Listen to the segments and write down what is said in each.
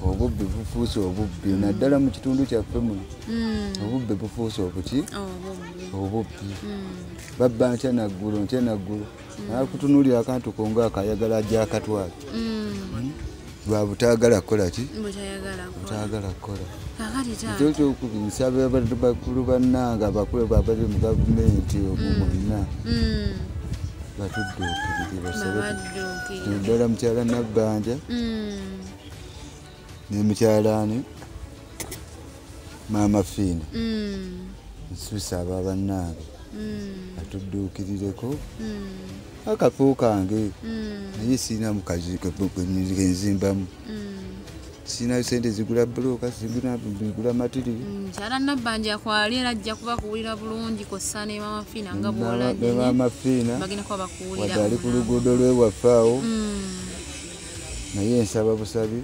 obubbi bufuuse obubbi naddala mu kitundu kyaffe muno obubbi bufuuse obuki obubbi babba ntya naggulu nakutunuulira akantu konga akayagala ajja akatwala lwa butaagala kukola ki butaagala kukola ekyo nsaba bakulu bannanga abakulu babali mu gavumenti omu mwonna batudduukirire basabe naddala mukyala Nabbanja ne mukyalaani maama Fiina nsusa aba bannange batudduukirireko akafo kange naye siina mukazi kenzimbamu sina sente zigula buloka zigula matiriri mukyala Nabbanja akwali era ajja kuba kuwulira bulungi kossa ne maama Fiina nga bw'olabye maama Fiina bagenda kuba bakuwulira wadde ali ku luguudo lw'ewaffe awo naye nsaba busabi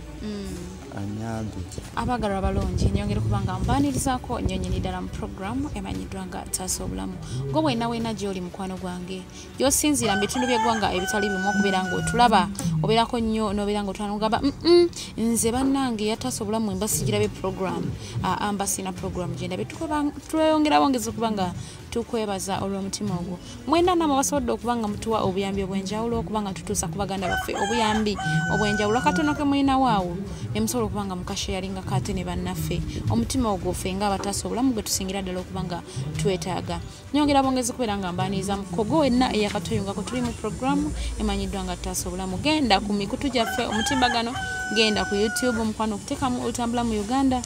anyambe abagalwa abalungi nyongera kubanga mbanirizaako nnyonnyini ddala mu programu emanyiddwa nga Taasa Obulamu gwe weena gy'oli mukwano gwange gy'osinziira mu bitundu by'eggwanga ebitali bimu okubeera ng'otulaba obeerako nnyo n'obeera ng'otwanugamba nze bannange ya Taasa Obulamu emba sigirabe programu amba sina programu gye ndabe tweyongera bongeza okuba nga tukwebaza olw'omutima ogwo mwena namwe basobodde okuba nga mutuwa obuyambi obw'enjawulo okuba nga tutuusa ku baganda baffe obuyambi obw'enjawulo akatono ke mulina waawo ne musobola okuba nga mukasharinga kate ne bannaffe omutima ogwo ffe nga Taasa Obulamu gwe tusingira ddala okuba nga twetaaga nyongera bongezi kubeera nga mbaaniriza mukogo wenna eyakatoyungako tuli mu programu emanyiddwa nga Taasa Obulamu genda ku mikutu gyaffe omutimbagano genda ku YouTube omukwano okuteekamu Otambula mu Uganda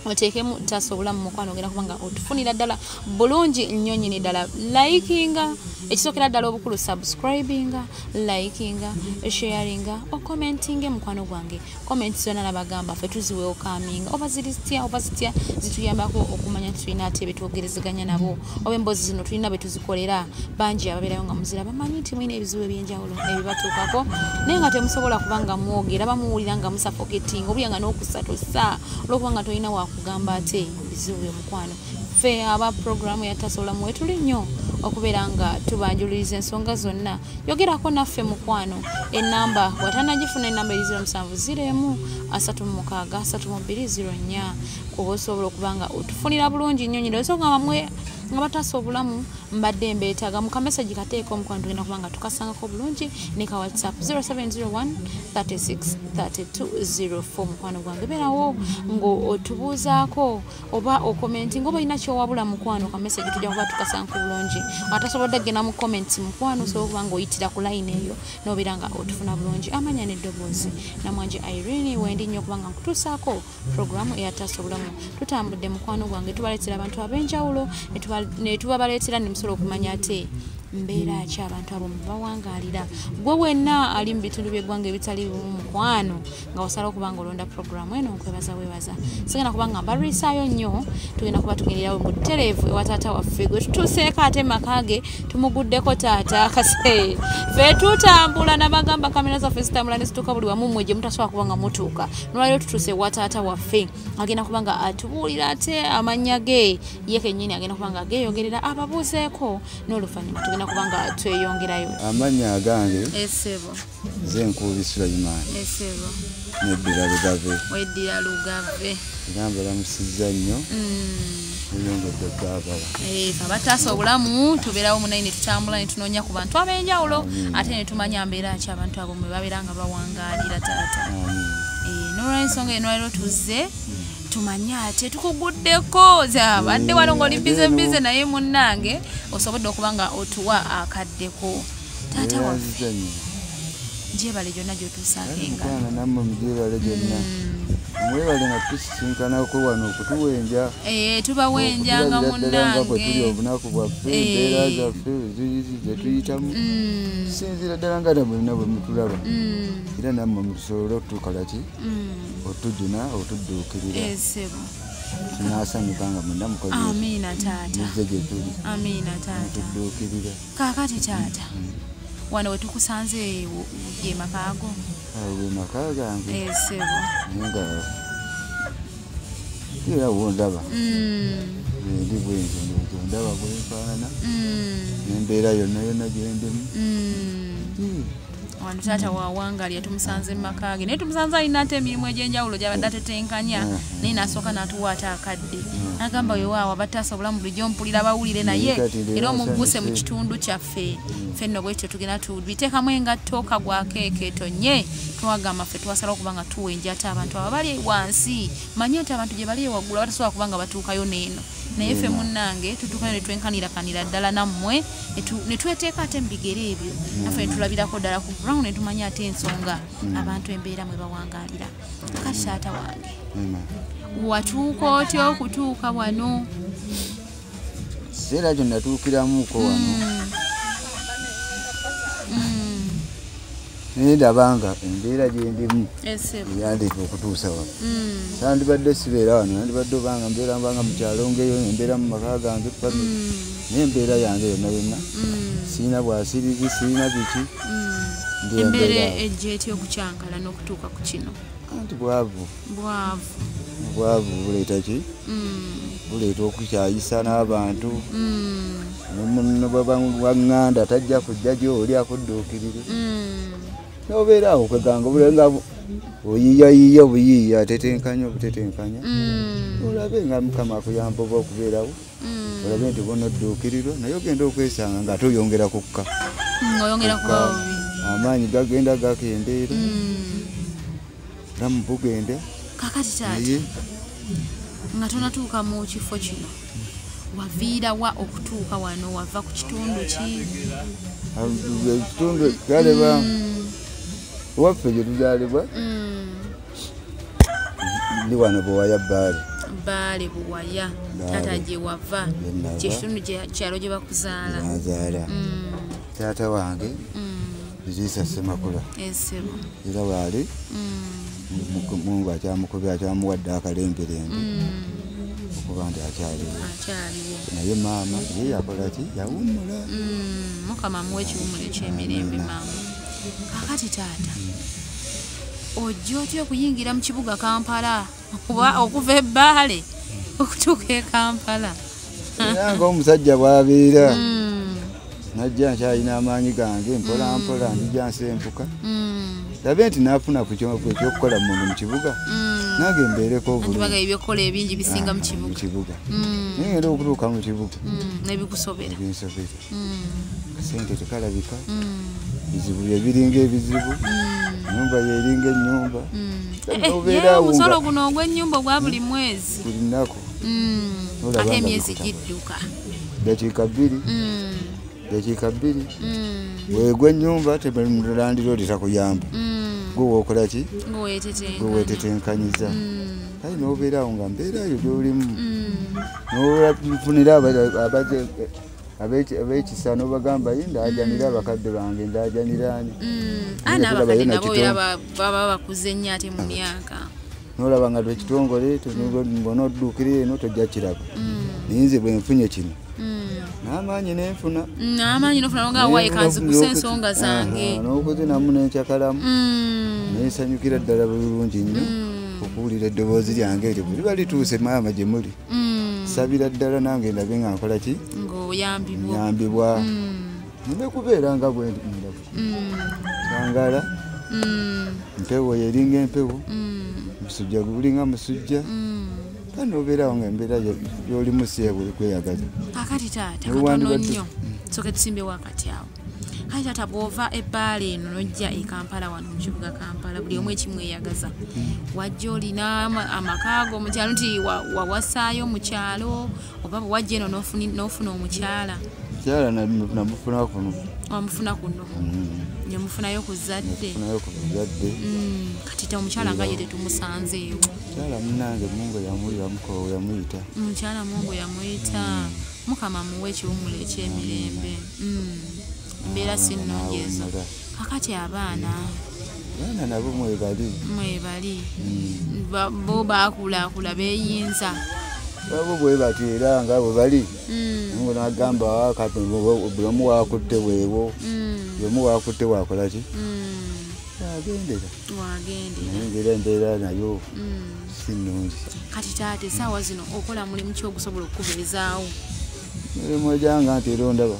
oteekemu Taasa Obulamu mukwano ogenda kuba nga otufunira ddala bulungi nnyo nnyini ddala likinga ekisookera ddala obukulu subscribinga likinga sharinga okomentinga mukwano gwange komenti zonna nabagamba ffe tuziweewo kaminga oba zitya zituyambako okumanya tulina ate betwogerezeganya nabo oba emboozi zino tulina betuzikolera bangi ababeerayo nga muzira bamanyi nti mulina ebizibu ebyenjawulo ebibatuukako naye nga temusobola kuba nga mwogera bamuwulira nga musafoketinga obulya nga n'okusatosa olwokuba nga tolina wakugamba ate bizibu byomukwano ffe aba programu ya Taasa Obulamu wetuli nnyo okubeera nga tubanjuliriza ensonga zonna yogerako naffe mukwano enamba watanagifuna enamba eri 0701363204 kuba osobola okuba nga otufunira bulungi nnyo nnyo osonga bamwe nga Taasa Obulamu mbadde mbeetaaga mu kameseji kateeko omukwano tugenda kuba nga tukasangako bulungi ne ka WhatsApp 0701363204 mukwano gwange beerawo ng'otubuuzaako oba okomenti ng'oba olina kyowabula mukwano kameseji tujja kuba tukasangako bulungi atasobodde kugenda mu comments mukwano osobola okuba ng'oyitira ku line eyo n'obeera nga otufuna bulungi amanya n'eddoboozi namwanje Irene wendi nnyo okuba nga nkutuusaako programu eya Taasa Obulamu tutambudde mukwano gwange tubaleetera abantu ab'enjawulo ne tubabaleetera ne musobola okumanya ate mbeera ki abantu abo mubawangaalira gwe wenna ali mu bitundu by'eggwanga ebitali bimu mukwano nga wasala okuba nga olonda programu eno nkwebaza weebaza sigenda kuba nga mbalwisaayo nnyo tugenda kuba tugenderawo mu tereevu ewa taata waffe gwe tutuuseeko ate makage tumuguddeko taata kase ffe tutambula nabagamba kamera zaffe zitambula ne zituuka buli wamu mmwe gye mutasobola kuba nga mutuuka nolwaliro tutuuse ewa taata waffe agenda kuba nga atubuulira ate amannya ge ye kennyini agenda kuba nga geeyogerera ababuuzeeko n'oluvannyuma tugenda kuba nga tweyongerayo amannya agange esebo nze Nkuubi Sulaiman esebo neddira Lugave weddira Lugave era mbalamusizza nnyo eyongedde Bagala aba Taasa Obulamu tubeerawo munayi ne tutambula ne tunoonya ku bantu ab'enjawulo ate ne tumanya mbeera ki abantu abo mwe babeera nga bawangaalira taata n'olw'ensonga eno leero tuzze tumanye ate tukuguddeko abadde wano ng'oli bize naye munnange osobodde okuba nga otuwa akaddeko taata waffe njebale gyonna gy'otuusaakenga nammwe mugyebale gyonna mwebale nga tusisinkanako wano okutuwenja tubawenjanga munnange tuli obunaku bwaffe embeera zaffe zetuyitamu sinzira ddala nga namwena bwe mutulaba era nammwe mutusobole okutuukala ki otujuna otudduukirira tunasanyuka nga mwenna mukoamiina taata muzze gye tuli amiina taata tudduukirira kaakati taata wano wetukusanze ye makaago we maka gange esebo nga era wondaba ndi bwenzo ndaba bwenfaanana nembeera yonna gyendimu wano taata wawangalya tumusanze mu maka ge naye tumusanze alina ate emirimu egy'enjawulo gy'abadde atetenkanya naye n'asooka n'atuwa ate akadde n'agamba wewaawo abataasa obulamu bulijjo mpulira bawulire naye era omugguse mu kitundu kyaffe ffenno bwekyo tugenda tubiteekamu engatto kagwako etonye twagamba ffe twasalawo okuba nga tuwenja ate abantu abo bali wansi manye nti abantu gye bali ewaggulu abatasobola kuba nga batuukayo n'eno naye ffe munnange tutuukayo ne twenkaniirakanira ddala nammwe ne tweteeka ate mu bigere ebyo naffe ne tulabirako ddala ku ground ne tumanya ate ensonga abantu embeera mwe bawangaalira kati taata wange watuuka otya okutuuka wano kiseera kyo natuukiramuuko wano naye ndabanga embeera gye ndimu yandeeta okutuusa wano sandibadde sibeera wano nandibadde obanga mbeera mbanga mukyalo ngeyo embeera mu maka gange naye embeera yange yonna yonna siina bwasirizi siina biki embeera ejja etya okukyankala n'okutuuka ku kino anti bwavu buleeta ki buleeta okukyayisa n'abantu waŋŋanda tajja kujja gy'oli akudduukirire nobeera awo kweganga obulenga oyiyayiya obuyiiya atetenkanya obutetenkanya olabe nga mukama akuyamba oba okubeerawo olabe nti bona odduukirirwa naye ogenda okwesanga nga toyongera kukka amaanyi gagenda gakendeera lamu bugenda kakati taata nga tonatuuka mu kifo kino waviira wa okutuuka wano wava ku kitundu ki ekitundu kyaleba waffe gye tuzaalibwa ndi wano Buwaya baale Buwaya taata gye wava kyekitundu kyalo gye bakuzaala taata wange Liriisa Ssemakula era waali Mungu akyamuwadde akalemberembe okuba nti akyaliwo naye maama ye yakola ki yawummula mukama muwe ekiwummulo ekyemirembe maama kakati taata ojja otya okuyingira mu kibuga Kampala oba okuva ebbaale okutuuka e Kampala era ng'omusajja bw'abeera najja nkyalina amaanyi gange mpolampola ndijja nsempuka labe nti naafuna ku ekyokukola mu kibuga nange mbeereko obulungi ebyokukola ebingi bisinga mu kibuga naye ngenda okutuuka mu kibuga nebikusobera kasente tekalabika bizibu byebiringa ebizibu nyumba yeringa ennyumba omusolo guno ogw'ennyumba ogwa buli mwezi buli nnaku ate emyezi gidduka dakiika bbiri weegwa ennyumba temulandiroodi takuyamba gwe wokola ki gwe weetetenkanyiza kale n'obeerawo nga mbeerayo gy'olimu n'ofunira ab'ekisa n'obagamba ye ndaajanira abakadde bange ndaajaniraani n'abakadde nabo era baba bakuze nnyo ate mu myaka n'olaba nga twekitongole ng'onodduukira eno tojja kiraba naye nze bwe nfunye kino n'amaanyi n'enfuna noga waye kanzikusa ensonga zange n'okoze namu n'enkyakalamu nensanyukira ddala bulungi nnyo okuwulira eddoboozi lyange eryo bwe liba lituuse maama gye muli sabira ddala nange ndabe nga nkola ki ng'oyambibwa nime kubeera nga bwe ndabu sangala mpewo yeringa empewo musujja gulinga musujja kandi obeerawo nga embeera y'olimu seebuli kweyagaza kakati taata katono nnyo soke tusimbewo akati awo kati taata bw'ova ebbaala eno n'ojja e Kampala wano mu kibuga Kampala buli omu ekimweyagaza wajja olina amakaago mu kyalo nti wawasaayo mu kyalo oba bwe wajja eno n'ofuna omukyala namufuna kuno wamufuna kuno nemufunayo ku zadde kati ta omukyala nga ye tetumusanzeewo mukyala munange Mungu yamuyita mukyala Mungu yamuyita mukama muwe ekiwummulo ekyemirembe embeera Sinungi ezo kakati abaana nabo mwebali bo baakulaakula beeyinza babo bwe bati era nga bwe bali ngo nagamba bulamu wakutte bwebo yomu wakutte wakola ki wagendera embeera nayo Sinungi kati taata essaawa zino okola mulimu ki ogusobola okukubirizaawo mirimu ejanga nti era ondaba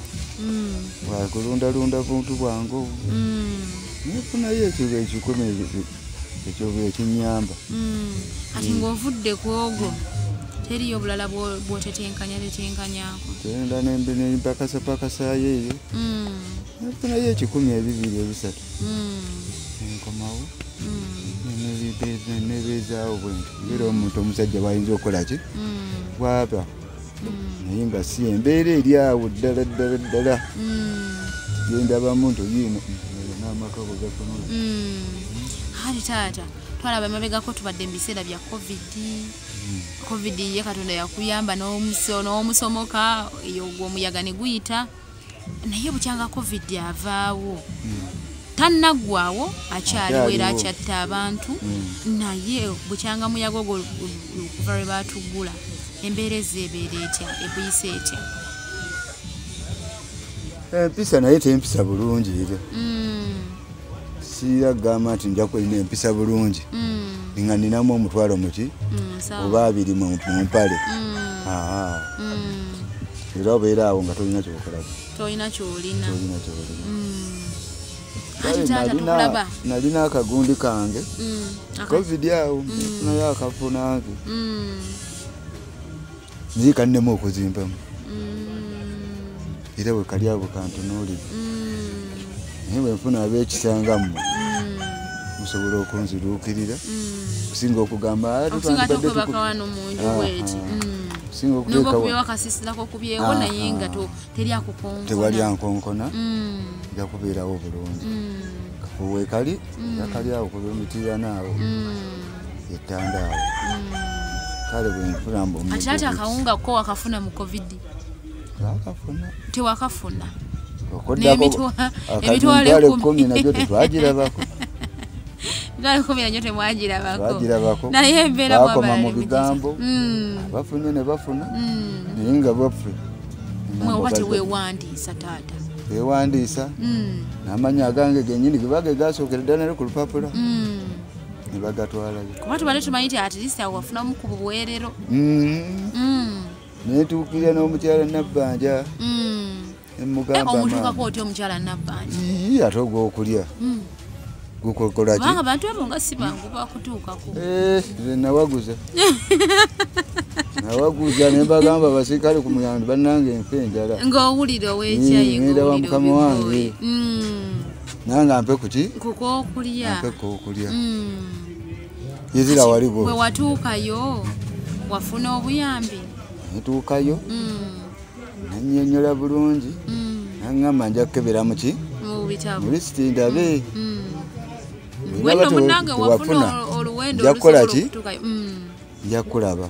wakulundalunda buntu bwangu nefunayo ekikumi ekyo ekinyamba ati ng'ovudde ku ogwo teriyo obulala bw'otetenkanyako tenda nempakasapakasayo eyo nefunayo ekikumi ebibiri ebisatu enkomawo nebeezaawo bwenti mbeera omuntu omusajja bwayinza okukola ki bwaba naye nga si embeera eri awo ddala genda bamuntu yiino n'amaka bwe gatunula hali taata twalaba emabegako tubadde mu biseera bya covid ye katonda yakuyamba n'omusomoka eyo gw'omuyaga ne guyita naye bukyanga covid avaawo tannaggwaawo akyaliwo era akyatta abantu naye bukyanga muyaga ogwo okuva lwe baatuggula embeera ezeebeera etya ebuyisa etya empisa naye tempisa bulungi ere siira gamba nti nja kulina empisa bulungi nga ninamu omutwalo muki oba abiri mu mpale era obeera awo nga tolina tolina kyolina nalina akagundi kange covid awo naye akafunange naye kalinemu okuzimpamu era bwe kali abo kantunuulire naye bwe nfuna ab'ekisanga mmwe musobola okunziruukirira kusinga okugamba tewali ankonkona nja kubeerawo bulungi kafuwe kali akali awo kuba emitiyanaawo ettandaawo kale bwenfuna ati akawunga ko wakafuna mu covid tewakafuna emitwalo 10 nagyo tetwagirabako naye embeera bakoma mu bigambo bafunye ne bafuna naye nga baffe oba teweewandiisa taata ewandiisa n'amanya agange gennyini gebage gasookera ddala nali ku lupapula ne bagatwalayo kuba tubadde tumanyi nti at least awo wafunamu ku buweerero netuukirira n'omukyala Nabbanja emugamba omutuukako otya omukyala Nabbanja ate ogw'okulya gukokola ki kubanga bantu abo nga si bangu bakutuukako nawaguza ne mbagamba abasirikale ku muyandi bannange enfa enjala ng'owulira ow'ekyayi ngenda wa mukama wange nange ampe kuki kukokulya yezira waliwo bwe watuukayo wafuna obuyambi netuukayo nannyonnyola bulungi naŋŋamba nja kukebera muki mu lisiti ndabe nja kukola ki nja kulaba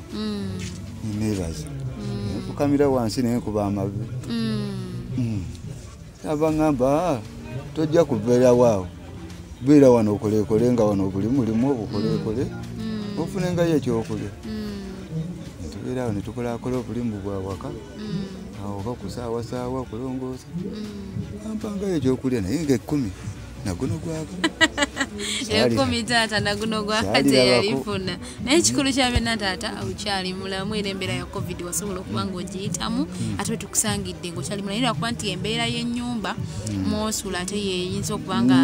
nebaza nefukamira wansi naye nkuba amabi abaŋŋamba tojja kubeerawo beera wano okolekole nga wano buli mulimu obukolekole ofunengayo ekyokulya netubeerawo netukolakola obulimu bwawaka awo bakusaawa okulongoosa ampangayo ekyokulya naye nga 10 naguno gwaga 10 taata naguno gwaga teyalifuna naye ekikulu kya byonna taata okyali mulamu era embeera ya covid wasobola okuba ng'ogiyitamu ate tukusangidde ng'okyali mulamu era kuba nti embeera y'ennyumba Mwensula ate yeyinza okuba nga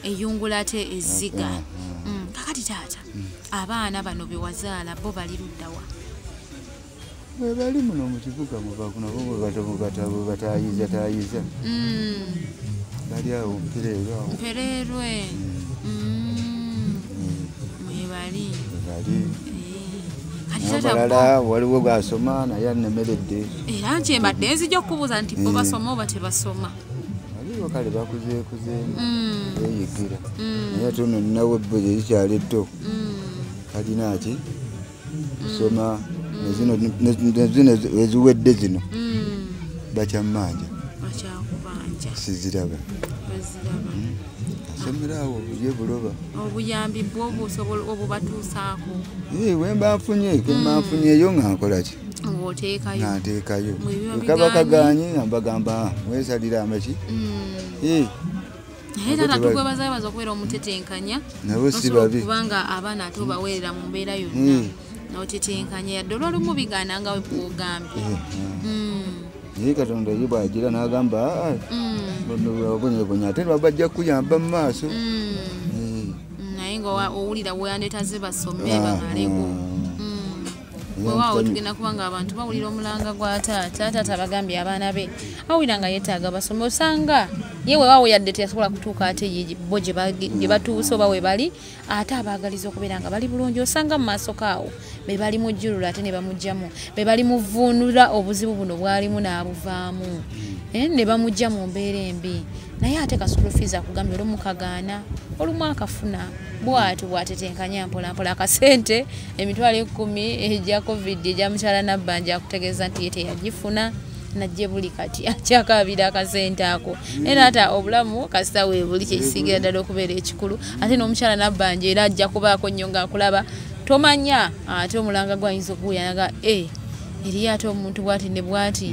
eyungula ate ezziga kakati taata abaana bano be wazaala bo bali luddawa bali muno mu kibuga nabo batayiza bali awo mpererwe mwebali abalala waliwo bwasoma naye anemeredde era nkyembadde nzija okubuuza nti bo basoma oba tebasoma waliwo kale bakuzeekuzeemu beyigira naye ate ono ninawe ebbozi erikyali etto kalina ki kusoma nezino eziwedde zino bakyamanja siziraba asomerawo ye buloba obuyambi bwo obubatuusaako wemba nfunyeyo nga nkola ki nteekayo kaba kaganye nga mbagamba mwesalira amaki naye taata tukwebazabaza okubeera omutetenkanya nabo si babi kubanga abaana ate obaweerera mu mbeera yonna n'otetenkanya yadde olwalimu bigaana nga bwogambye naye Katonda ye bwagira n'agamba bonye ate babajja kuyamba mu maaso naye nga owulira weyandeetaze basome bamaleko bwewaawo tugenda kubanga abantu bawulira omulanga gwa taata bagambye abaana be awulira nga yeetaaga basome osanga ye weewaawo yadde teyasobola kutuuka ate bo gye batuuse oba we bali ate abaagaliza okubeera nga bali bulungi osanga mu maaso kaawo be bali mu jjulula ate ne bamugjamu be bali muvuunula obuzibu buno bwalimu n'abuvaamu ne bamugja mu mbeera embi naye ate kasukulu fees akugambye olumu kagaana olumu akafuna bw'atetenkanya mpolampola akasente emitwalo 10 egya covid egya mukyala nabbanja akutegeeza nti ye teyagifuna najje buli kati akyakabira akasente ako era ate obulamu kasita weebuli kyekisigira ddala okubeera ekikulu ate n'omukyala nabbanja era ajja kubaako nnyo ng'akulaba tomanya ate omulanga gwayinza okuwuyanaga eri ate omuntu bwati ne bwati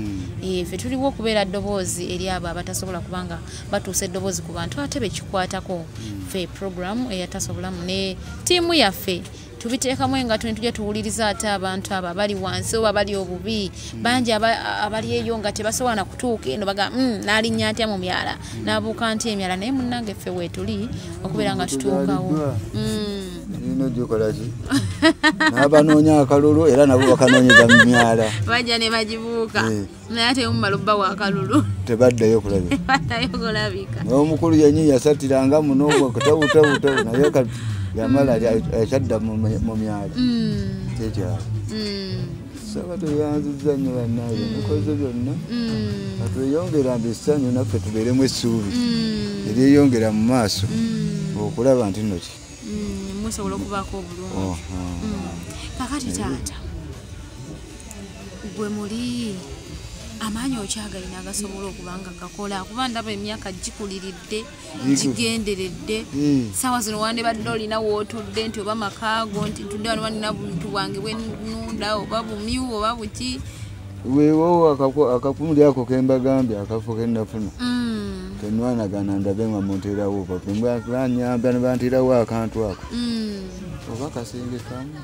ffe tuliwo okubeera ddoboozi eri abo abatasobola kubanga batuusa eddoboozi ku bantu ate bekikwatako ffe program eyatasobolamu ne ttiimu yaffe tubiteekamu engato ne tujja tuwuliriza ate abantu abo abali wansi oba bali obubi bangi abali eyo nga tebasobola na kutuuka eno baga n'alinnya atya mu myala n'abuuka ntya emyala naye munnange ffe weetuli okubeera nga tutuukawo ino gyokolaki n'abanoonya akalulu era nabo bakanoonyeza mu myala bajja ne bagibuuka naye ate mumala obba wa akalulu tebaddayo kulabika n'omukulu yennyini yasatiranga muno kutawutawu naye yamala akyadda mu myala kyekyalo saba tweyanziza nnyo bannaayo mukoze byonna atweyongera mbi essanyu naffe tubeeremu essuubi eryeyongera mu maaso okulaba nti noki musobola okubaako obulungi kakati taata gwe muli amaanyi okyagalina agasobola okuba nga gakola kuba ndaba emyaka gikuliridde gigenderedde sawa zino wandibadde olina wootudde nti oba makaago nti tudde wano wanina buntu bwange bwenunda oba bumyu oba buki weewo akakumuli ako kembagambye akafo kennafuna tenwanagana ndabe nga munteerawo banyambya ne banteerawo akantu ako oba kasengekamu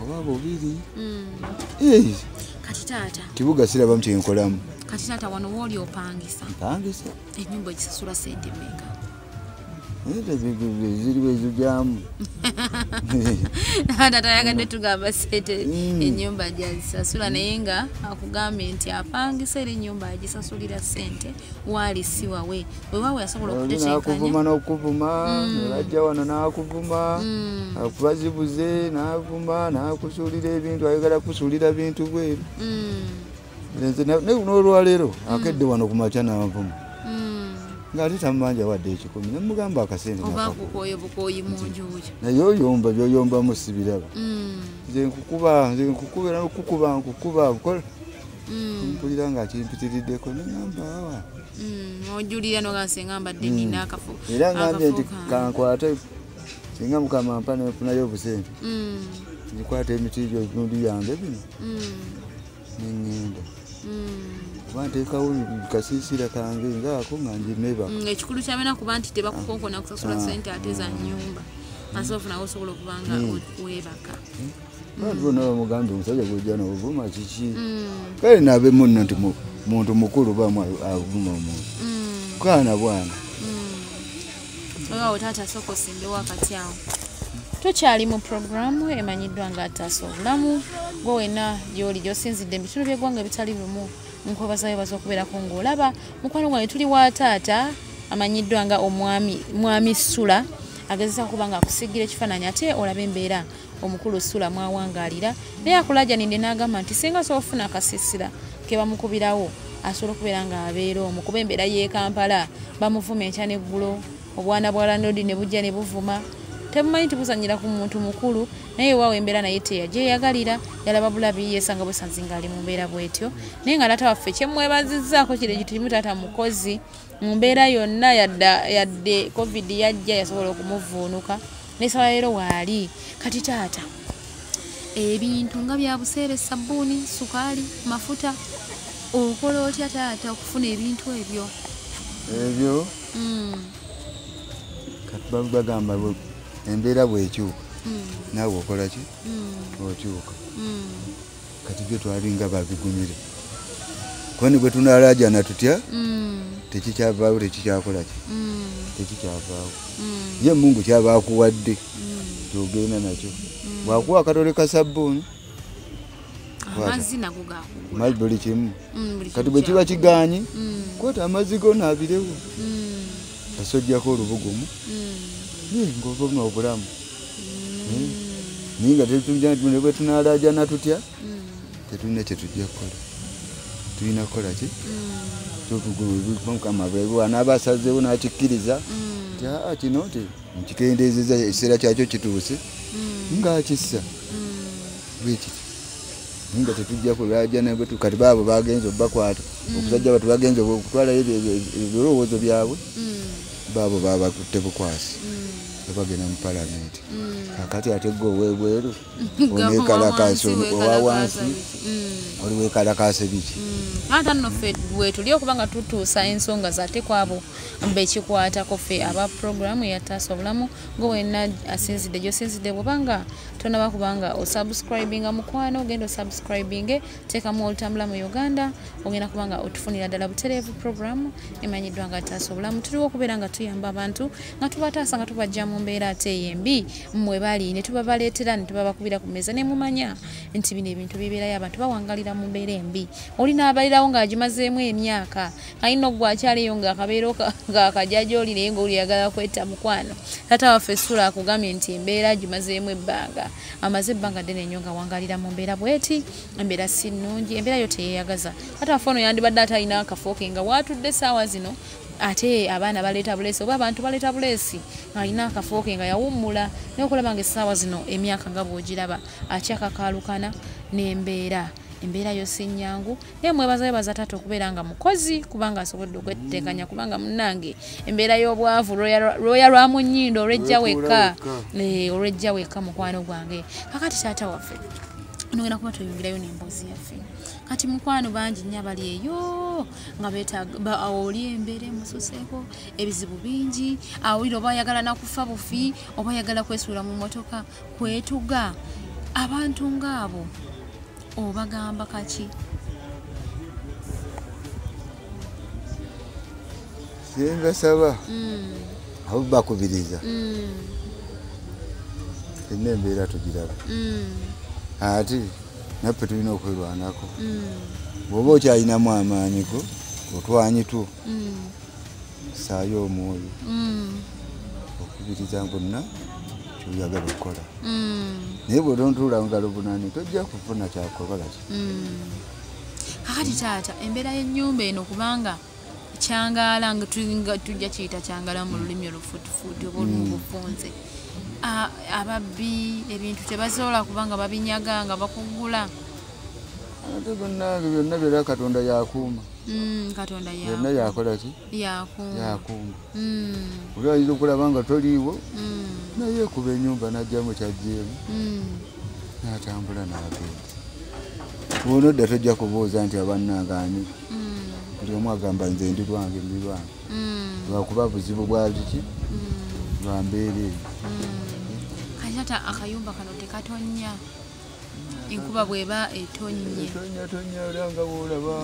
oba bubiri kati taata kibuga sirabamu kyenkolamu kati taata wano wooli opangisa ennyumba egisasula sente mmeka ziriwo ezigyamu taata yagadde tugamba sente ennyumba gyazisasula naye nga akugambye nti apangisa era ennyumba agisasulira sente waali si wawe wewaawe yasobola okutetenkanya n'okuvuma nebajja wano n'akuvuma akubazibuze n'avuma n'akusuulira ebintu ayagala kusuulira bintu bweru n'olwaleero akedde wano ku makya n'avuma ng'ate tamanja wadde ekikumi nemugamba akasente naye oyomba byoyombamu sibiraba nze nkukubira nkukuba mpulira nga kimpitiriddeko neŋamba awa ojulira nogasenga mbadde nina akafo era ngambye nti kankwate singa mukama mpa nenfunayo obusente nzikwata emiti gyo ebitundu byange bino neŋŋenda kuba nteekawo kasiisira kange ngaako nga njimeba ekikulu kyamena kuba nti tebakukonkona kusasula sente ate za nnyumba asofu nawe osobola okubanga weebaka bantu bonna bamugambye omusajja gwojja n'obuvuma kiki kale naabe munno nti muntu mukulu bamu avuma omuntu kaana bwana olwawo taata sooka osimbewo akati awo tukyali mu programu emanyiddwa nga Taasa Obulamu gwe wenna gy'oli gy'osinzidde mu bitundu by'eggwanga ebitali bimu nkwebazayo baza okubeerako ng'olaba mukwano gwange tuli wa taata amanyiddwa nga omwami Sula agezesa okuba nga akusigira ekifaananyi ate olaba embeera omukulu Sula mwawangaalira naye akulaajanidde n'agamba nti singa soofuna akasiisira ke bamukubirawo asobola okubeera ng'abeera omwo kuba embeera y'e Kampala bamuvuma enkya n'eggulo obwana bwa landlord ne bujja ne buvuma temumanyi tibuzanyira ku muntu mukulu naye waawe embeera naye teyagyeyagalira yalaba bulabi yesanga bwesanzinga ali mu mbeera bwetyo naye nga taata waffe kyemwebazizzaako kiri gitirimu taata mukozi mu mbeera yonna yadde covid yajja yasobola okumuvuunuka nesaba leero waali kati taata ebintu nga bya buseere sabbuuni sukaali mafuta okola otya taata okufuna ebintu ebyo kati bagamba embeera bwekyuka naawe okola ki okyuka kati byo twalinga babigumire kwani bwe tunalaajana tutya tekikyavaawo tekikyakolaki tekikyavaawo ye Mungu kyaba akuwadde togenda nakyo bwakuwa akatole ka sabbuuni amazzi nago gakuwa mazzi buli kimu kati bwe kiba kigaanyi kwata amazzi gonaabirewo asojjako olubugumu ng'ova obulamu naye nga bwe tunalaajana tutya tetulina kye tujja kukola tulina kukola ki mukama bwe anaaba asazeewo n'akikkiriza nti kino nkikendeezeza ekiseera kyakyo kituuse ng'akissa bwekiti naye nga tetujja kulaajana kati baabo bagenza obbakwata okusajja batu bagenza okutwalayo ebirowoozo byabwe baabo babakutte bukwasi bagenda mu palamenti kakati ate gwe owebweru oneekalakasa owa wansi oli weekalakasa biki ate nno ffe bwetuli okubanga tutuusa ensonga zate kwabo bekikwatako ffe aba puroguramu eyataasa obulamu nga wenna asinzidde gy'osinzidde bwobanga tonaba kubanga osubscribinga mukwano ogenda osubscribinge teekamu olutambula mu Uganda ogenda kubanga otufunira ddala butereevu puroguramu emanyiddwa nga ataasa obulamu tuliwo okubeera nga tuyamba abantu nga tubataasa nga tubajja mu mbeera ate ey'embi mmwe bali ne tubabaleetera ne tubabakubira ku mmeeza ne mumanya nti bino ebintu bibeerayo abantu bawangalira mu mbeera embi oli n'abalirawo ng'agimazeemu emyaka alina ogwakyaliyo ng'akabeero ng'akajajooli naye ng'oli yagala kwetta mukwano taata waffe Sula akugambye nti embeera gimazeemu ebbanga amaze ebbanga ddene nnyo nga wangalira mu mbeera bweti embeera si nnungi embeera yo teyeeyagaza taata waffe ono yandibadde atalina akafo ke nga waatudde essaawa zino ate abaana baleeta buleesi oba abantu baleeta buleesi alina akafo ke nga yawummula naye okulaba nga essaawa zino emyaka nga bw'ogiraba akyakakaalukana n'embeera yo si nnyangu naye mwebaza taata okubeera nga mukozi kubanga asobodde okweteekanya kubanga munnange embeera y'obwavu lwoya lwa mu nnyindo olwejja wekka mukwano gwange kakati taata waffe nogenda kuba toyongerayo n'emboozi yaffe kati mukwano bangi nnyo abali eyo nga beetaaga oli embeera emususeeko ebizibu bingi awulira oba ayagala nakufa bufi oba ayagala kwesuula mu mmotoka kwetuga abantu ng'abo obagamba kaki simbasaba abo bakubiriza tenna embeera tugiraba ate naffe tulina okwerwanako bw'oba okyalinamu amaanyiko otwanyitu saayo omwoyo okubiriza bonna kyoyagala okukola naye bw'otontuula ngalo bunani tojja kufuna kyakola ki kakati taata embeera y'ennyumba eno kubanga kyangaala nga tujja kiyita kyangala mu lulimi olufuutufuutu oba olumu bufunze ababbi ebintu tebasobola kubanga babinyaga nga bakugula ate bonnange byonna byera Katonda yakuuma byonna yakola ki yakuuma oli ayinza okulaba nga toliiwo naye kuba ennyumba najjamu kyajjeemu n'atambula n'agenda bw'onodda tojja kubuuza nti abannange ani buli omu agamba nze ndi lwange lwakuba buzibu bwaliki lwa mbeera eyo kati akayumba kano tekatonya enkuba bw'eba etonnye era nga bw'olaba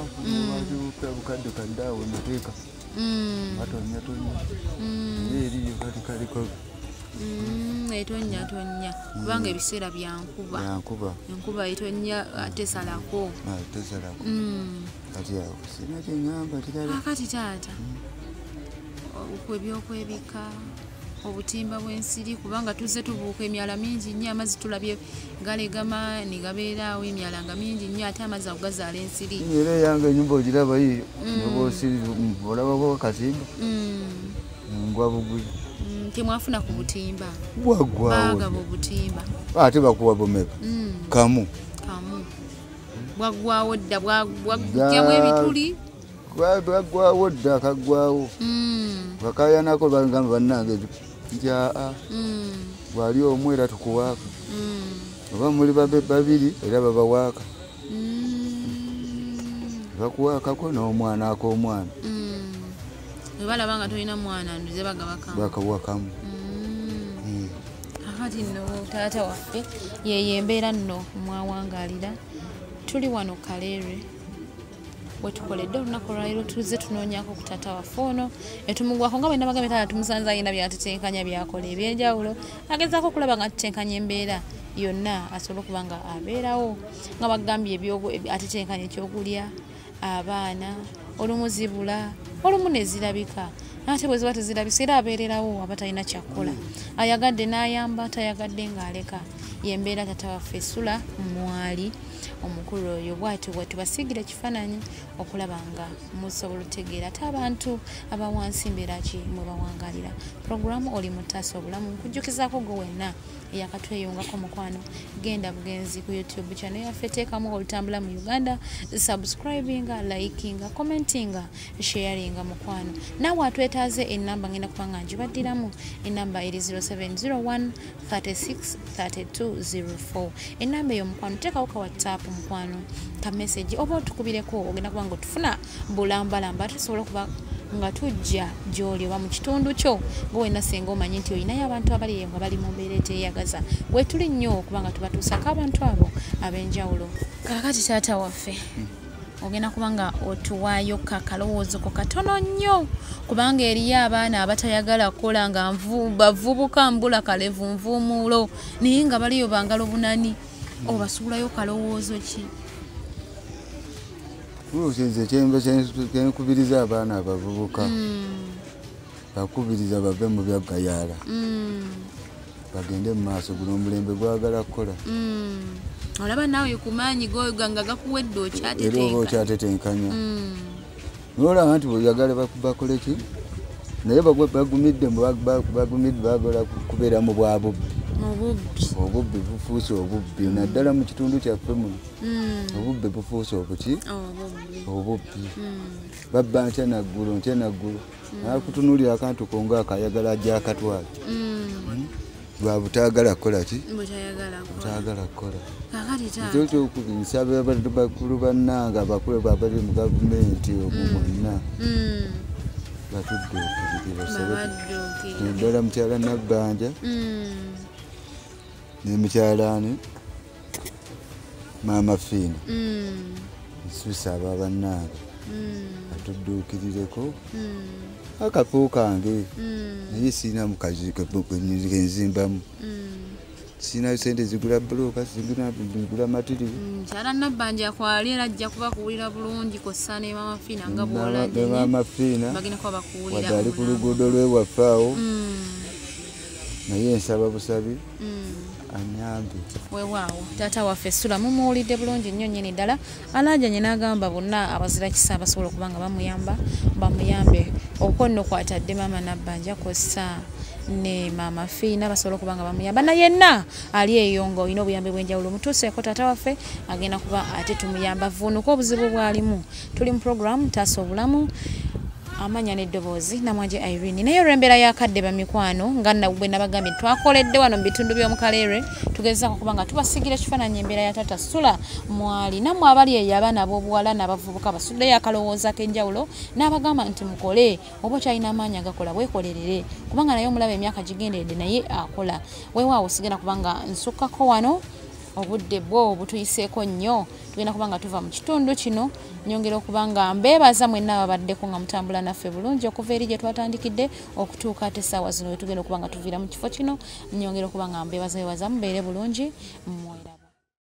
bukadde kaddaawo nateeka atonya eriyo kati kaliko etonya kubanga ebiseera byankuba enkuba etonya tesalako kati awo sina kyeŋŋamba kirala akati taata ebyokwebika obutimba bw'ensiri kubanga tuzze tubuuka emyala mingi nnyo amazzi tulabye galegama ne gabeeraawo emyala nga mingi nnyo ate amazzi ago gazaala ensiri era eyange ennyumba ogiraba yiyo nobaosiri olabako akatimba ngwa bugwi temwafuna ku butimba bwaggwawo obutimba ate bakuwa bumeka kamu bwaggwawo dda bwagjamu ebituli bwaggwawo dda kaggwawo bakayanako bagamba bannange njaa bwali omu era tukuwaaka oba muli babiri era babawaaka bakuwaakako n'omwana ak'omwana webalaba nga tolina mwana nduze bakawakamu akati nno taata waffe yeyo embeera nno mwawangalira tuli wano Kaleere wetukoledde olunaku lwaleero tuze tunoonyako ku taata waffe ono etumugwako nga bwe nabagambye taata tumusanze alina byatutenkanya byakola ebyenjawulo agezaako okulaba nga tutenkanya embeera yonna asobole okuba nga abeerawo nga bagambye atetenkanya ekyokulya abaana olumuzibula olumu nezirabika ate bwe ziba tezirabisa era abeererawo aba talina kyakkola ayagadde n'ayamba tayagadde ng'aleka yembeera taata waffe Sula mwali omukulu oyo bw'atyo bwe tubasiigira ekifaananyi okulaba nga musobola otegeera ate abantu abawansi mbeera ki mwe bawangalira puroguramu oli mu taasa obulamu nkujjukizaako gwe wenna eyakatweyungako mukwano genda bugenzi ku YouTube channel yaffe teekamu olutambula mu Uganda subscribinga likinga commentinga sharinga mukwano naawe atwetaaze enamba ngenda kubanga ngibaddiramu enamba eri 0701 36 3204 enamba eyo mukwano teekawo ka WhatsApp mukwano ka message oba otukubireko ogenda kubanga otufuna bulambalamba tusobola okuba nga tujja gy'oli oba mu kitundu kyo nga wenna singa omanyi nti olinayo abantu abali nga bali mu mbeera eteyagaza wetuli nnyo okuba nga tubatuusako abantu abo ab'enjawulo kaakati taata waffe ogenda kuba nga otuwaayo kakalowoozo ko katono nnyo kubanga eriyo abaana abatayagala kukola nga bavubuka mbula kalevu nvuumuulo naye nga baliyo bangalo bunani obasuulayo kalowoozo ki Urusenze kyembe kyenkubiriza abaana abavubuka bakubiriza bave mu byagayala bagende mu maaso guno omulembe gwagala kukola olaba naawe kumaanyi ganga gakuwedde okyatetenkanya nolaba nti bweyagala bakole ki naye bagumidde bagola kubeera mu bwabubbi obubbi bufuuse obubbi naddala mu kitundu kyaffe muno obubbi bufuuse obuki obubbi babba ntya naggulu nakutunuulira akantu konga akayagala gyakatwala lwa butaagala kukola ki butaagala kukola ekyokyokubisaba bakulu bannanga abakulu babali mu gavumenti omu mwonna batudduukirire naddala mukyala Nabbanja nemukyalani Maama Fiina nsusa aba bannanga atudduukirireko akafu kange naye siina mukazi kenzimbamu siina sente zigula bulooka zigula matiri mukyala Nabbanja akwali era ajja kuba kuwulira bulungi kossa ne Maama Fiina nga bw'olabye Maama Fiina bagenda kuba bakuwulira wadde ali ku luguudo lw'ewaffe awo naye nsaba busabi anyambe weewaawo taata waffe Sula mumuwulidde bulungi nnyo nnyini ddala alaajanye n'agamba bonna abazira kisa basobola okuba nga bamuyambe okuko nno kwatadde Maama Nabbanja kossa ne Maama Fiina basobola okuba nga bamuyamba na yenna ali eyo nga olina obuyambe bw'enjawulo mutuuseeko taata waffe agenda kuba ate tumuyamba vuunuka obuzibu bwalimu tuli mu puroguramu taasa obulamu amanya n'eddoboozi Namwanje Irene naye olw'embeera y'akadde bamikwano nga bwe nabagambye twakoledde wano mu bitundu by'omu Kaleere tugezaako kuba nga tubasigira ekifaananyi embeera ya taata Sula mwali nammwe abali eyo abaana ab'obuwala n'abavubuka basuddeyo akalowooza k'enjawulo n'abagamba nti mukole oba okyalina amaanyi agakola weekolerere kubanga naye omulaba emyaka gigenderedde naye akola weewaawo sigenda kuba nga nsukkako wano obudde bwo butuyiseeko nnyo tugenda kuba nga tuva mu kitundu kino nyongera okuba nga mbeebaza mwenna ababaddeko nga mutambula naffe bulungi okuva eri gye twatandikidde okutuuka ate essaawa zino we tugenda okuba nga tuviira mu kifo kino nyongera okuba nga mbeebaza mubeere bulungi mwera